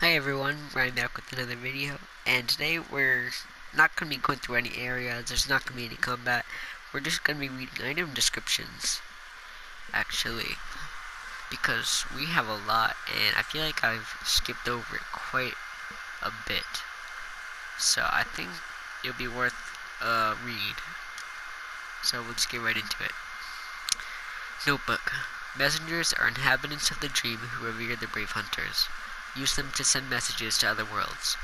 Hi everyone, Ryan back with another video, and today we're not going to be going through any areas, there's not going to be any combat, we're just going to be reading item descriptions, actually, because we have a lot, and I feel like I've skipped over it quite a bit, so I think it'll be worth a read, so we'll just get right into it. Notebook. Messengers are inhabitants of the dream who revere the brave hunters. Use them to send messages to other worlds.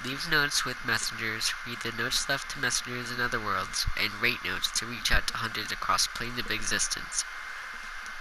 Leave notes with messengers, read the notes left to messengers in other worlds, and rate notes to reach out to hunters across planes of existence.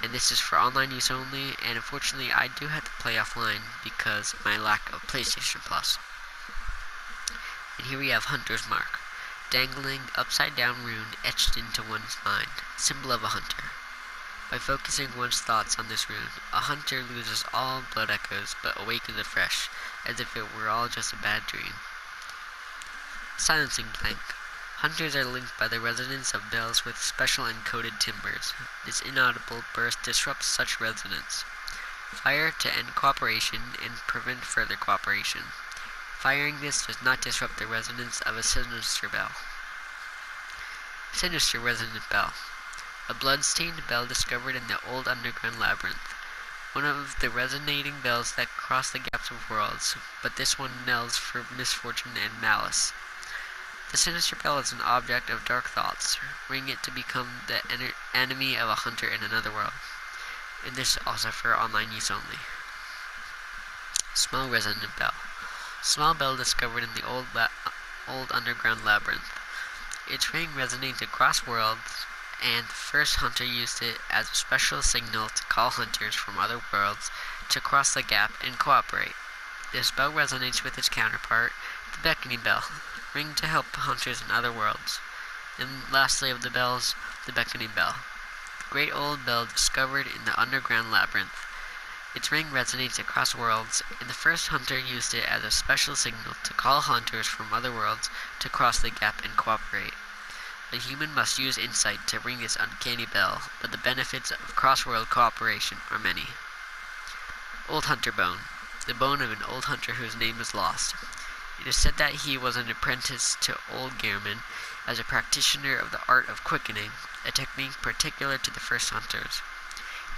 And this is for online use only, and unfortunately I do have to play offline because of my lack of PlayStation Plus. And here we have Hunter's Mark. Dangling, upside-down rune etched into one's mind, symbol of a hunter. By focusing one's thoughts on this rune, a hunter loses all blood echoes but awakens afresh, as if it were all just a bad dream. Silencing blank. Hunters are linked by the resonance of bells with special encoded timbres. This inaudible burst disrupts such resonance. Fire to end cooperation and prevent further cooperation. Firing this does not disrupt the resonance of a sinister bell. Sinister resonant bell. A blood-stained bell discovered in the old underground labyrinth. One of the resonating bells that cross the gaps of worlds, but this one knells for misfortune and malice. The sinister bell is an object of dark thoughts. Ring it to become the enemy of a hunter in another world. And this is also for online use only. Small resonant bell. Small bell discovered in the old underground labyrinth. Its ring resonates across worlds, and the first hunter used it as a special signal to call hunters from other worlds to cross the gap and cooperate. This bell resonates with its counterpart, the beckoning bell, ring to help hunters in other worlds. And lastly of the bells, the beckoning bell. The great old bell discovered in the underground labyrinth. Its ring resonates across worlds, and the first hunter used it as a special signal to call hunters from other worlds to cross the gap and cooperate. A human must use insight to ring this uncanny bell, but the benefits of cross-world cooperation are many. Old Hunter Bone. The bone of an old hunter whose name is lost. It is said that he was an apprentice to old Gehrman as a practitioner of the art of quickening, a technique particular to the first hunters.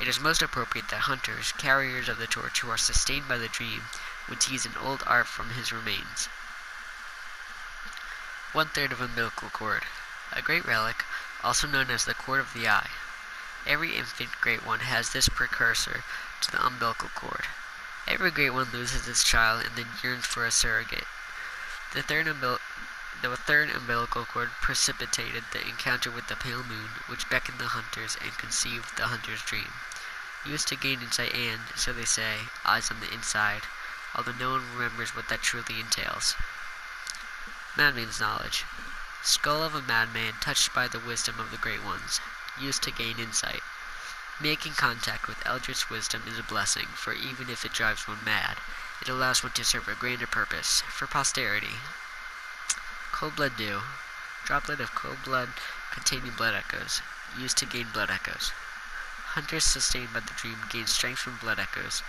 It is most appropriate that hunters, carriers of the torch who are sustained by the dream, would tease an old art from his remains. 1/3 of umbilical cord. A great relic, also known as the cord of the eye. Every infant great one has this precursor to the umbilical cord. Every great one loses its child and then yearns for a surrogate. The third umbilical cord precipitated the encounter with the pale moon, which beckoned the hunters and conceived the hunter's dream. Used to gain insight and, so they say, eyes on the inside, although no one remembers what that truly entails. Madman's knowledge. Skull of a madman touched by the wisdom of the great ones, used to gain insight. Making contact with eldritch wisdom is a blessing, for even if it drives one mad, it allows one to serve a grander purpose, for posterity. Cold blood dew. Droplet of cold blood containing blood echoes, used to gain blood echoes. Hunters sustained by the dream gain strength from blood echoes.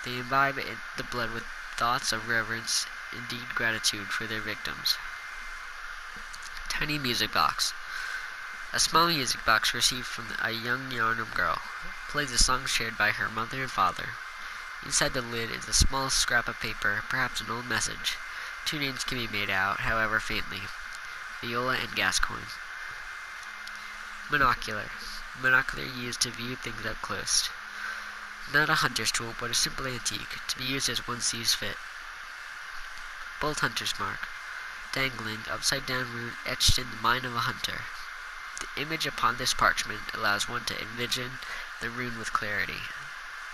They imbibe the blood with thoughts of reverence, indeed gratitude for their victims. Tiny music box. A small music box received from a young Yarnum girl. Plays a song shared by her mother and father. Inside the lid is a small scrap of paper, perhaps an old message. 2 names can be made out, however faintly. Viola and Gascoigne. Monocular. Monocular used to view things up close. Not a hunter's tool, but a simple antique, to be used as one sees fit. Bolt Hunter's Mark. Dangling, upside-down rune etched in the mind of a hunter. The image upon this parchment allows one to envision the rune with clarity.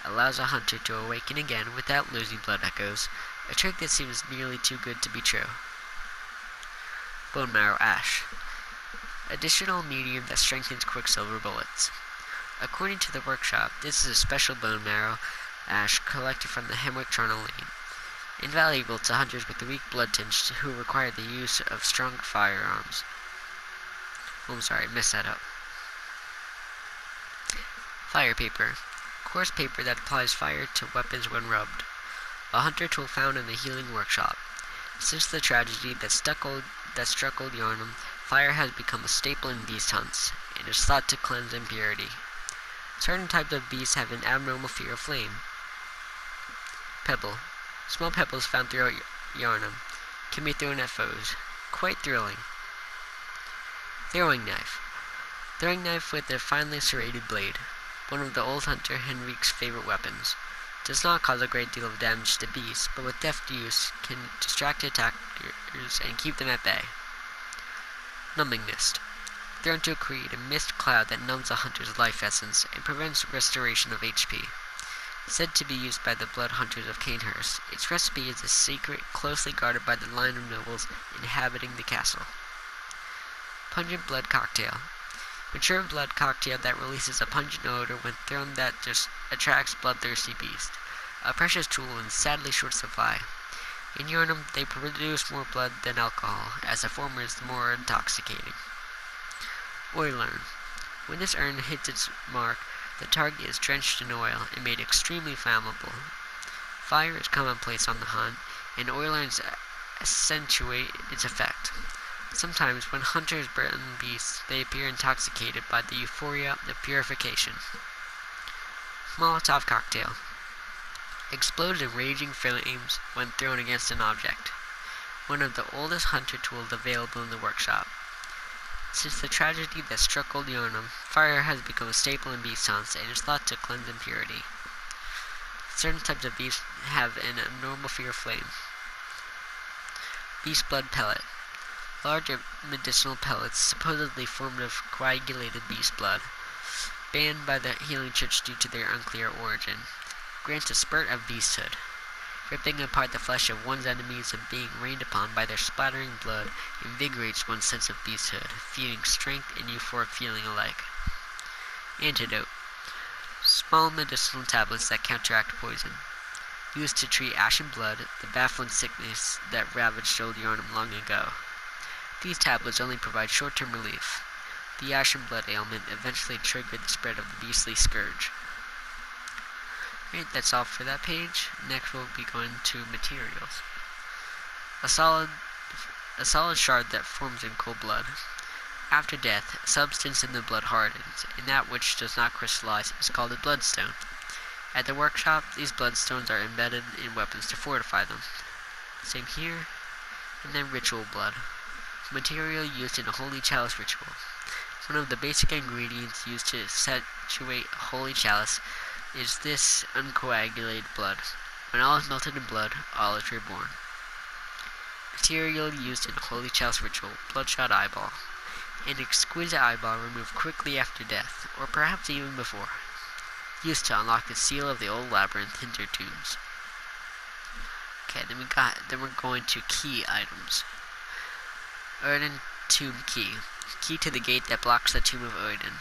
Allows a hunter to awaken again without losing blood echoes, a trick that seems nearly too good to be true. Bone Marrow Ash. Additional medium that strengthens quicksilver bullets. According to the workshop, this is a special bone marrow ash collected from the Hemwick charnel lane. Invaluable to hunters with weak blood tinge who require the use of strong firearms. Oh, I'm sorry, messed that up. Fire paper. Coarse paper that applies fire to weapons when rubbed. a hunter tool found in the healing workshop. Since the tragedy that struck old Yharnam, fire has become a staple in beast hunts, and is thought to cleanse impurity. Certain types of beasts have an abnormal fear of flame. Pebble. Small pebbles found throughout Yharnam can be thrown at foes. Quite thrilling. Throwing knife. Throwing knife with a finely serrated blade, one of the old hunter Henrik's favorite weapons. Does not cause a great deal of damage to beasts, but with deft use can distract attackers and keep them at bay. Numbing mist. Thrown to create a mist cloud that numbs a hunter's life essence and prevents restoration of HP. Said to be used by the blood hunters of Canehurst, its recipe is a secret closely guarded by the line of nobles inhabiting the castle. Pungent blood cocktail. Mature blood cocktail that releases a pungent odor when thrown that just attracts bloodthirsty beasts. A precious tool in sadly short supply. In Yharnam, they produce more blood than alcohol, as the former is more intoxicating. Oil urn. When this urn hits its mark, the target is drenched in oil and made extremely flammable. Fire is commonplace on the hunt, and oil urns accentuate its effect. Sometimes, when hunters burn beasts, they appear intoxicated by the euphoria of purification. Molotov cocktail. Explodes in raging flames when thrown against an object. One of the oldest hunter tools available in the workshop. Since the tragedy that struck old Yharnam, fire has become a staple in beast hunts and is thought to cleanse impurity. Certain types of beasts have an abnormal fear of flame. Beast blood pellet. Large medicinal pellets, supposedly formed of coagulated beast blood, banned by the healing church due to their unclear origin, grants a spurt of beasthood. Ripping apart the flesh of one's enemies and being rained upon by their splattering blood invigorates one's sense of beasthood, feeding strength and euphoric feeling alike. Antidote. Small medicinal tablets that counteract poison. Used to treat ashen blood, the baffling sickness that ravaged old Yharnam long ago. These tablets only provide short-term relief. The ashen blood ailment eventually triggered the spread of the beastly scourge. Alright, that's all for that page. Next we'll be going to materials. A solid shard that forms in cold blood. After death, a substance in the blood hardens, and that which does not crystallize is called a bloodstone. At the workshop, these bloodstones are embedded in weapons to fortify them. Same here. And then ritual blood. Material used in a holy chalice ritual. One of the basic ingredients used to saturate a holy chalice is this uncoagulated blood. When all is melted in blood, all is reborn. Material used in a holy chalice ritual, bloodshot eyeball. An exquisite eyeball removed quickly after death, or perhaps even before. Used to unlock the seal of the old labyrinth hinter tombs. Okay, then we're going to key items. Odin Tomb Key. Key to the gate that blocks the tomb of Odin.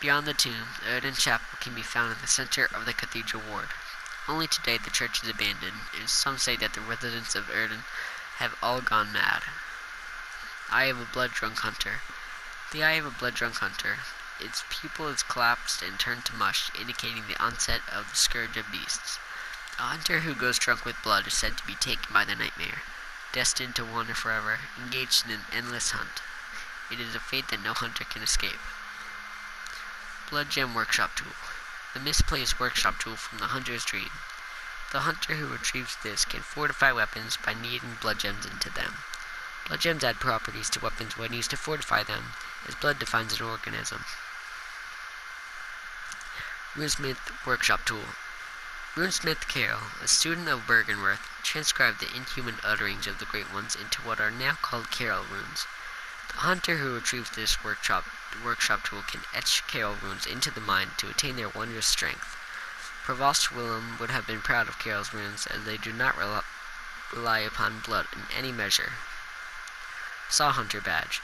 Beyond the tomb, the Odin Chapel can be found in the center of the cathedral ward. Only today the church is abandoned, and some say that the residents of Odin have all gone mad. Eye of a blood-drunk hunter. The eye of a blood-drunk hunter. Its pupil is collapsed and turned to mush, indicating the onset of the scourge of beasts. A hunter who goes drunk with blood is said to be taken by the nightmare, destined to wander forever, engaged in an endless hunt. It is a fate that no hunter can escape. Blood Gem Workshop Tool. The misplaced workshop tool from the hunter's dream. The hunter who retrieves this can fortify weapons by kneading blood gems into them. Blood gems add properties to weapons when used to fortify them, as blood defines an organism. Runesmith Workshop Tool. Runesmith Caryll, a student of Bergenworth, transcribed the inhuman utterings of the Great Ones into what are now called Caryll Runes. The hunter who retrieves this workshop tool can etch Caryll Runes into the mind to attain their wondrous strength. Provost Willem would have been proud of Caryll's runes, as they do not rely upon blood in any measure. Saw Hunter Badge.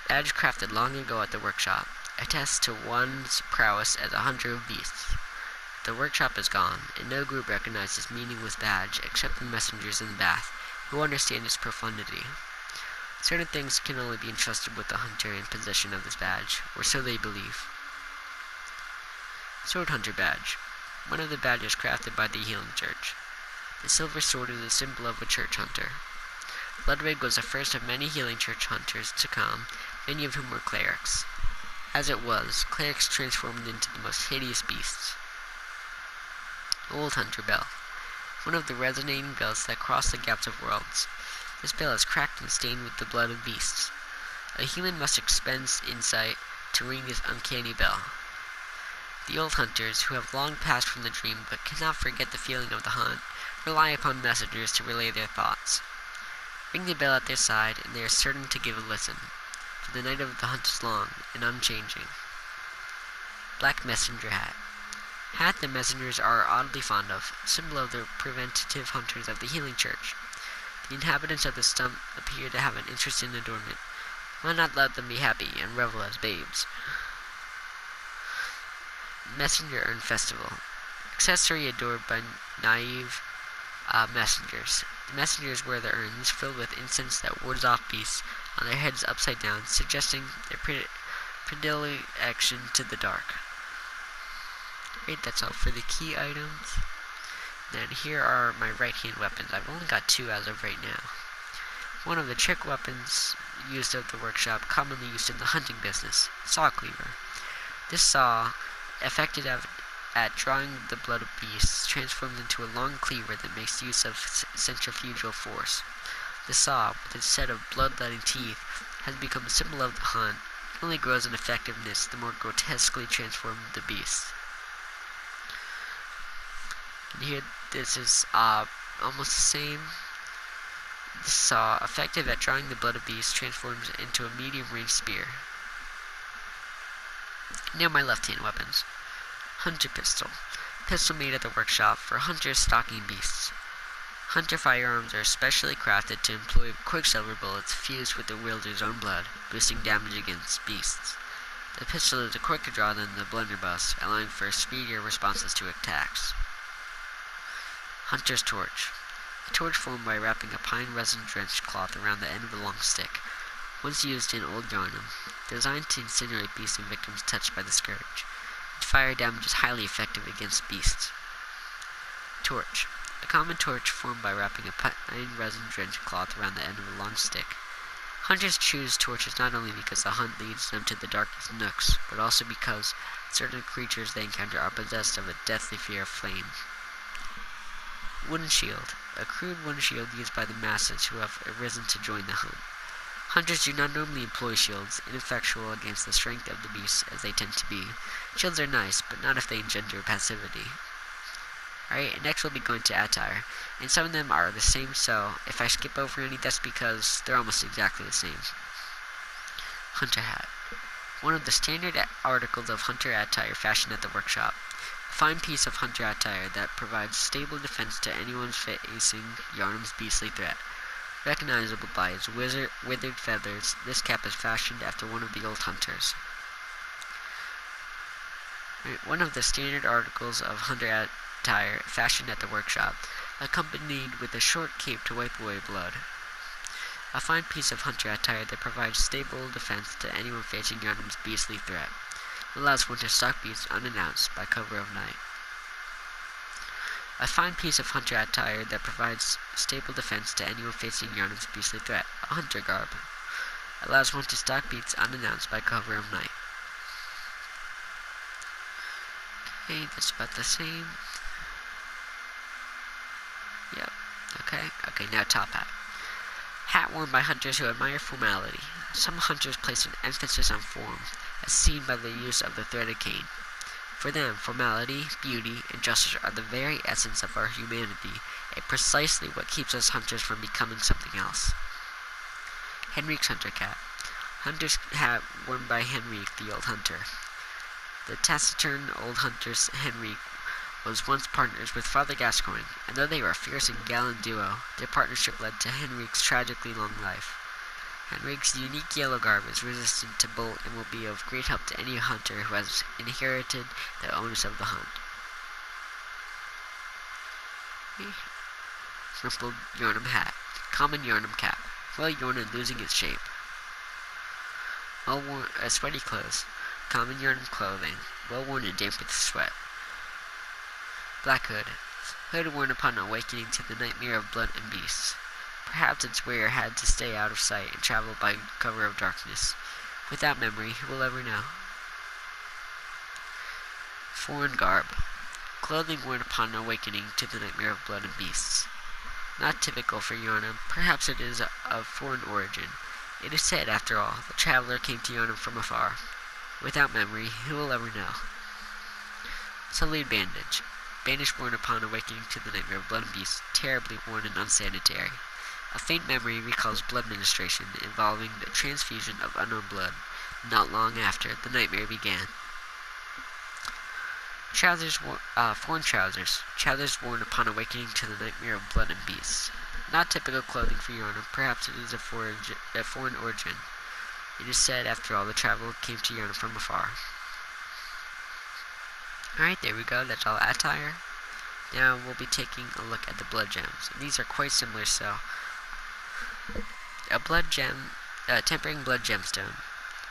Badge crafted long ago at the workshop, attests to one's prowess as a hunter of beasts. The workshop is gone, and no group recognizes meaningless badge except the messengers in the bath, who understand its profundity. Certain things can only be entrusted with the hunter in possession of this badge, or so they believe. Sword Hunter Badge. One of the badges crafted by the Healing Church. The silver sword is a symbol of a church hunter. Ludwig was the first of many healing church hunters to come, many of whom were clerics. As it was, clerics transformed into the most hideous beasts. Old Hunter Bell. One of the resonating bells that cross the gaps of worlds. This bell is cracked and stained with the blood of beasts. A human must expend insight to ring this uncanny bell. The old hunters, who have long passed from the dream but cannot forget the feeling of the hunt, rely upon messengers to relay their thoughts. Ring the bell at their side, and they are certain to give a listen, for the night of the hunt is long and unchanging. Black Messenger Hat. Hat the messengers are oddly fond of, symbol of the preventative hunters of the healing church. The inhabitants of the stump appear to have an interest in adornment. Why not let them be happy and revel as babes? Messenger Urn Festival. Accessory adored by naive messengers. The messengers wear the urns filled with incense that wards off beasts on their heads upside down, suggesting their predilection to the dark. Great, that's all for the key items. Then here are my right-hand weapons. I've only got 2 as of right now. One of the trick weapons used at the workshop, commonly used in the hunting business, saw cleaver. This saw, effective at drawing the blood of beasts, transforms into a long cleaver that makes use of centrifugal force. The saw, with its set of bloodletting teeth, has become a symbol of the hunt. It only grows in effectiveness the more grotesquely transformed the beasts. And here, this is almost the same. The saw, effective at drawing the blood of beasts, transforms into a medium-range spear. Now my left-hand weapons. Hunter Pistol. Pistol made at the workshop for hunters stalking beasts. Hunter firearms are specially crafted to employ quicksilver bullets fused with the wielder's own blood, boosting damage against beasts. The pistol is a quicker draw than the blunderbuss, allowing for speedier responses to attacks. Hunter's Torch. A torch formed by wrapping a pine resin-drenched cloth around the end of a long stick, once used in Old Yarnum, designed to incinerate beasts and victims touched by the scourge. Its fire damage is highly effective against beasts. Torch. A common torch formed by wrapping a pine resin-drenched cloth around the end of a long stick. Hunters choose torches not only because the hunt leads them to the darkest nooks, but also because certain creatures they encounter are possessed of a deathly fear of flame. Wooden Shield. A crude wooden shield used by the masses who have arisen to join the hunt. Hunters do not normally employ shields, ineffectual against the strength of the beasts as they tend to be. Shields are nice, but not if they engender passivity. Alright, next we'll be going to Attire, and some of them are the same, so if I skip over any, that's because they're almost exactly the same. Hunter Hat. One of the standard articles of Hunter Attire fashioned at the workshop. A fine piece of Hunter Attire that provides stable defense to anyone facing Yarnum's beastly threat. Recognizable by its withered feathers, this cap is fashioned after one of the old hunters. One of the standard articles of Hunter Attire fashioned at the workshop, accompanied with a short cape to wipe away blood. A fine piece of Hunter Attire that provides stable defense to anyone facing Yarnum's beastly threat. Allows one to stalk beasts unannounced by cover of night. A fine piece of Hunter Attire that provides stable defense to anyone facing Yarnum's beastly threat. A hunter garb. Allows one to stalk beasts unannounced by cover of night. Okay, that's about the same. Yep. Okay, now top hat. Hat worn by hunters who admire formality. Some hunters place an emphasis on form, as seen by the use of the threaded cane. For them, formality, beauty, and justice are the very essence of our humanity, and precisely what keeps us hunters from becoming something else. Henrik's Hunter Cap. Hunter's hat worn by Henrik, the old hunter. The taciturn old hunter Henrik was once partners with Father Gascoigne, and though they were a fierce and gallant duo, their partnership led to Henrik's tragically long life. Henrik's unique yellow garb is resistant to bolt and will be of great help to any hunter who has inherited the onus of the hunt. Rumpled Yarnum Hat. Common Yarnum Cap. Well worn and losing its shape. Well worn, sweaty clothes. Common Yarnum clothing. Well worn and damp with sweat. Black Hood. Hood warned upon awakening to the nightmare of blood and beasts. Perhaps its wearer had to stay out of sight and travel by cover of darkness. Without memory, who will ever know? Foreign garb. Clothing worn upon awakening to the nightmare of blood and beasts. Not typical for Yharnam, perhaps it is of foreign origin. It is said, after all, the traveler came to Yharnam from afar. Without memory, who will ever know? Sullied bandage. Bandage worn upon awakening to the nightmare of blood and beasts, terribly worn and unsanitary. A faint memory recalls blood ministration involving the transfusion of unknown blood, not long after the nightmare began. Foreign trousers. Trousers worn upon awakening to the nightmare of blood and beasts. Not typical clothing for Yharnam, perhaps it is of foreign origin. It is said, after all, the traveler came to Yharnam from afar. Alright, there we go, that's all Attire. Now we'll be taking a look at the blood gems. These are quite similar, so a blood gem, tempering blood gemstone.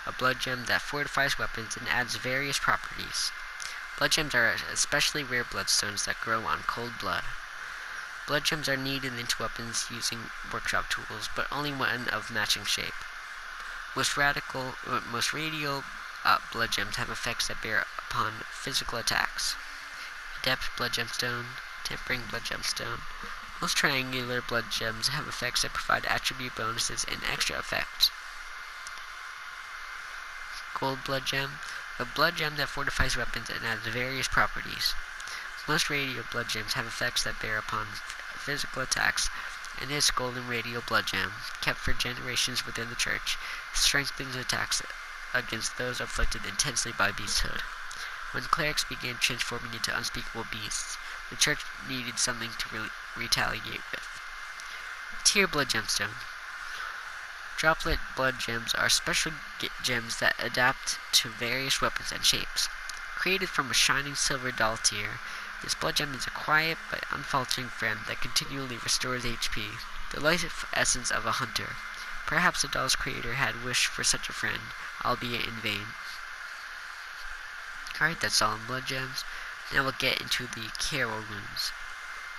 A blood gem that fortifies weapons and adds various properties. Blood gems are especially rare bloodstones that grow on cold blood. Blood gems are kneaded into weapons using workshop tools, but only one of matching shape. Most radial blood gems have effects that bear upon physical attacks. Adept blood gemstone, tempering blood gemstone. Most triangular blood gems have effects that provide attribute bonuses and extra effects. Gold blood gem, a blood gem that fortifies weapons and adds various properties. Most radial blood gems have effects that bear upon physical attacks, and this golden radial blood gem, kept for generations within the church, strengthens attacks against those afflicted intensely by beasthood. When clerics began transforming into unspeakable beasts, the church needed something to retaliate with. Attire blood gemstone. Droplet blood gems are special gems that adapt to various weapons and shapes. Created from a shining silver doll tier, this blood gem is a quiet but unfaltering friend that continually restores HP, the life essence of a hunter. Perhaps the doll's creator had wished for such a friend, albeit in vain. Alright, that's all in blood gems. Now we'll get into the Caryll Runes.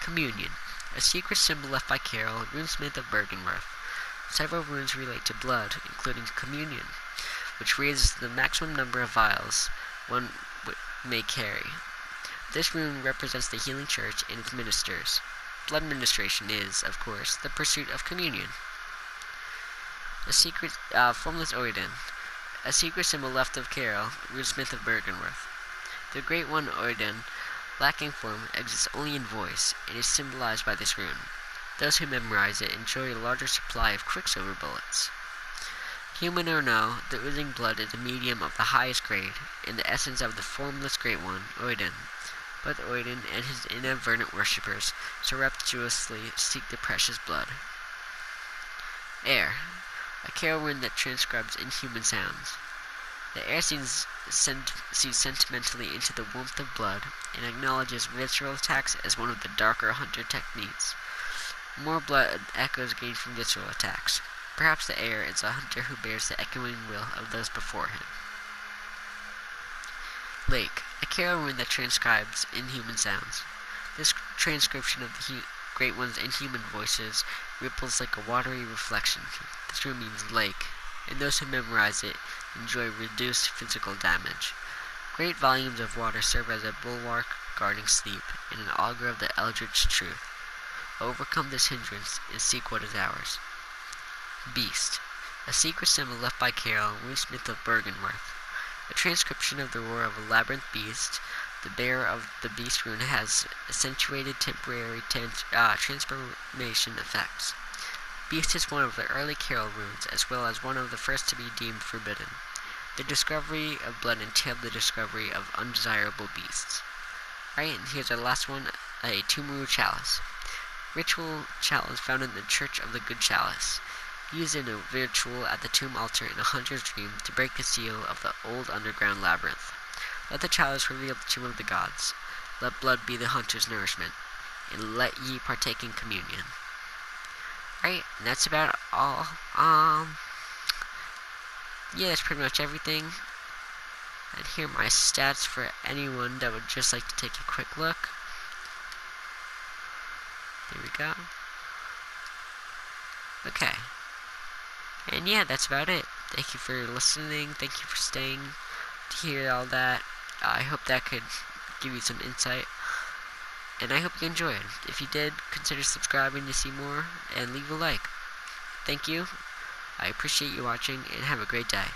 Communion. A secret symbol left by Caryll, runesmith of Byrgenwerth. Several runes relate to blood, including communion, which raises the maximum number of vials one may carry. This rune represents the healing church and its ministers. Blood ministration is, of course, the pursuit of communion. A secret, formless Oiden. A secret symbol left of Caryll, runesmith of Byrgenwerth. The Great One Oiden, lacking form, exists only in voice, and is symbolized by this rune. Those who memorize it enjoy a larger supply of quicksilver bullets. Human or no, the oozing blood is a medium of the highest grade, and the essence of the formless Great One, Oiden. Both Oiden and his inadvertent worshippers surreptitiously seek the precious blood. Air. A Caryll rune that transcribes inhuman sounds. The air sees sentimentally into the warmth of blood and acknowledges visceral attacks as one of the darker hunter techniques. More blood echoes gained from visceral attacks. Perhaps the air is a hunter who bears the echoing will of those before him. Lake. A Caryll rune that transcribes inhuman sounds. This transcription of the Great One's inhuman voices ripples like a watery reflection. This rune means lake, and those who memorize it enjoy reduced physical damage. Great volumes of water serve as a bulwark guarding sleep and an augur of the eldritch truth. Overcome this hindrance and seek what is ours. Beast. A secret symbol left by Caryll, runesmith of Byrgenwerth. A transcription of the roar of a labyrinth beast. The bearer of the beast rune has accentuated temporary transformation effects. Beast is one of the early Caryll runes, as well as one of the first to be deemed forbidden. The discovery of blood entailed the discovery of undesirable beasts. Alright, and here's our last one, a Tumuru Chalice. Ritual chalice found in the Church of the Good Chalice. Used in a ritual at the tomb altar in a hunter's dream to break the seal of the old underground labyrinth. Let the chalice reveal the tomb of the gods. Let blood be the hunter's nourishment, and let ye partake in communion. Alright, and that's about all. Yeah, that's pretty much everything. And here are my stats for anyone that would just like to take a quick look. go. Okay. And yeah, that's about it. Thank you for listening. Thank you for staying to hear all that. I hope that could give you some insight. And I hope you enjoyed. If you did, consider subscribing to see more and leave a like. Thank you. I appreciate you watching and have a great day.